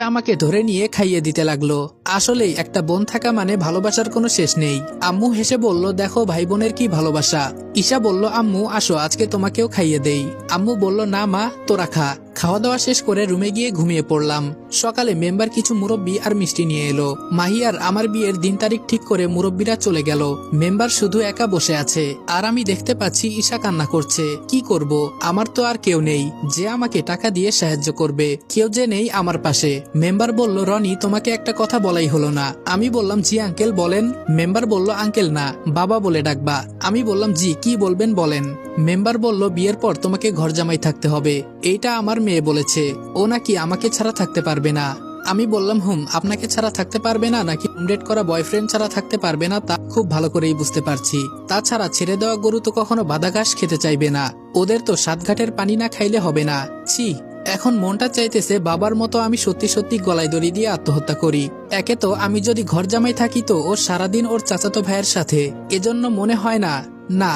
আমাকে ধরে নিয়ে খাইয়ে দিতে লাগলো। আসলেই একটা বোন থাকা মানে ভালোবাসার কোনো শেষ নেই। আম্মু হেসে বলল, দেখো ভাই বোনের কি ভালোবাসা। ঈশা বলল, আম্মু আসো আজকে তোমাকেও খাইয়ে দেই। আম্মু বলল, না মা তোরা খা। খাওয়া দাওয়া শেষ করে রুমে গিয়ে ঘুমিয়ে পড়লাম। সকালে মেম্বার কিছু মুরব্বি আর মিষ্টি নিয়ে এলো। মাহি আর আমার বিয়ের দিন তারিখ ঠিক করে মুরব্বিরা চলে গেল। মেম্বার শুধু একা বসে আছে আর আমি দেখতে পাচ্ছি ঈশা কান্না করছে। কি করব, আমার তো আর কেউ নেই যে আমাকে টাকা দিয়ে সাহায্য করবে, কেউ যে নেই আমার পাশে। মেম্বার বলল, রনি তোমাকে একটা কথা বলাই হলো না। আমি বললাম, জি আঙ্কেল বলেন। মেম্বার বলল, আঙ্কেল না বাবা বলে ডাকবা। আমি বললাম, জি কি বলবেন বলেন। মেম্বার বলল, বিয়ের পর তোমাকে ঘর জামাই থাকতে হবে, এইটা আমার মেয়ে বলেছে। ও নাকি আমাকে ছাড়া থাকতে পারবে না। আমি বললাম, আপনাকে ছাড়া থাকতে পারবে না নাকি ডেট করা বয়ফ্রেন্ড ছাড়া থাকতে পারবে না তা খুব ভালো করেই বুঝতে পারছি। তাছাড়া ছেড়ে দেওয়া গরু তো কখনো বাদা ঘাস খেতে চাইবে না, ওদের তো সাত ঘাটের পানি না খাইলে হবে না। ছি, এখন মনটা চাইতেছে বাবার মতো আমি সত্যি সত্যি গলায় দড়ি দিয়ে আত্মহত্যা করি। একে তো আমি যদি ঘর জামাই থাকি তো ওর সারাদিন ওর চাচাতো ভাইয়ের সাথে, এজন্য মনে হয় না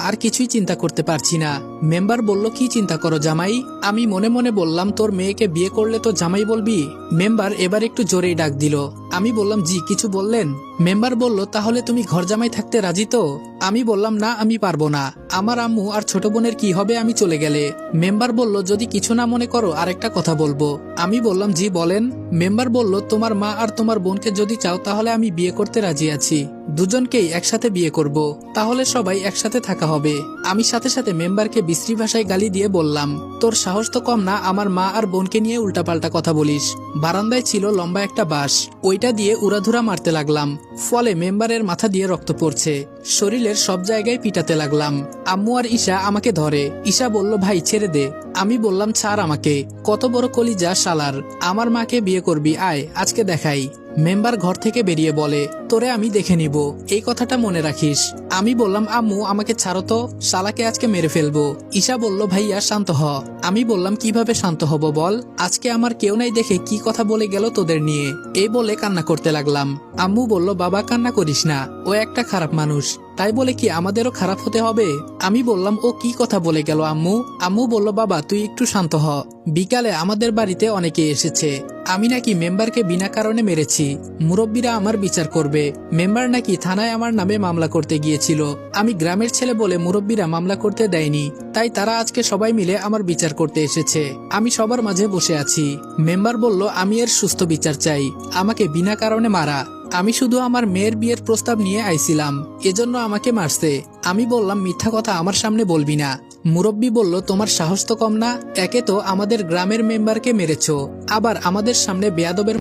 আর কিছুই চিন্তা করতে পারছি না। মেম্বার বলল, কি চিন্তা করো জামাই? আমি মনে মনে বললাম, তোর মেয়েকে বিয়ে করলে তো জামাই বলবি। মেম্বার এবার একটু জোরেই ডাক দিল। আমি বললাম, জি কিছু বললেন? মেম্বার বলল, তাহলে তুমি ঘর জামাই থাকতে রাজি তো? আমি বললাম, না আমি পারবো না, আমার আম্মু আর ছোট বোনের কি হবে আমি চলে গেলে। মেম্বার বলল, যদি কিছু না মনে করো আরেকটা কথা বলবো। আমি বললাম, জি বলেন। মেম্বার বলল, তোমার মা আর তোমার বোনকে যদি চাও তাহলে আমি বিয়ে করতে রাজি আছি, দুজনকেই একসাথে বিয়ে করব, তাহলে সবাই একসাথে থাকা হবে। আমি সাথে সাথে মেম্বারকে বিশ্রী ভাষায় গালি দিয়ে বললাম, তোর সাহস তো কম না আমার মা আর বোনকে নিয়ে উল্টাপাল্টা কথা বলিস। বারান্দায় ছিল লম্বা একটা বাঁশ, ওইটা দিয়ে উড়াধুরা মারতে লাগলাম। ফলে মেম্বারের মাথা দিয়ে রক্ত পড়ছে, শরীরের সব জায়গায় পিটাতে লাগলাম। আম্মু আর ঈশা আমাকে ধরে। ঈশা বলল, ভাই ছেড়ে দে। আমি বললাম, ছাড় আমাকে, কত বড় কলিজা শালার, আমার মাকে বিয়ে করবি, আয় আজকে দেখাই। মেম্বার ঘর থেকে বেরিয়ে বলে, তোরে আমি দেখে নিব, এই কথাটা মনে রাখিস। আমি বললাম, আম্মু আমাকে ছাড়ো তো, শালাকে আজকে মেরে ফেলবো। ঈশা বলল, ভাইয়া শান্ত হ। আমি বললাম, কিভাবে শান্ত হব বল, আজকে আমার কেউ নাই দেখে কি কথা বলে গেল তোদের নিয়ে, এই বলে কান্না করতে লাগলাম। আম্মু বলল, বাবা কান্না করিস না, ও একটা খারাপ মানুষ, তাই বলে কি আমাদেরও খারাপ হতে হবে? আমি বললাম, ও কি কথা বলে গেল আম্মু? আম্মু বলল, বাবা তুই একটু শান্ত হ, বিকালে আমাদের বাড়িতে অনেকে এসেছে, আমি নাকি মেম্বারকে বিনা কারণে মেরেছি, মুরব্বীরা আমার বিচার করবে। মেম্বার নাকি থানায় আমার নামে মামলা করতে গিয়েছিল, আমি গ্রামের ছেলে বলে মুরব্বীরা মামলা করতে দেয়নি, তাই তারা আজকে সবাই মিলে আমার বিচার করতে এসেছে, আমি সবার মাঝে বসে আছি। মেম্বার বলল, আমি এর সুস্থ বিচার চাই, আমাকে বিনা কারণে মারা, আমি শুধু আমার মেয়ের বিয়ের প্রস্তাব নিয়ে আইছিলাম, এজন্য আমাকে মারছে। আমি বললাম, মিথ্যা কথা আমার সামনে বলবি না। মুরব্বী বলল, তোমার সাহস তো কম না, একে তো আমাদের গ্রামের মেম্বারকে মেরেছো, আবার আমাদের সামনে বেয়াদবের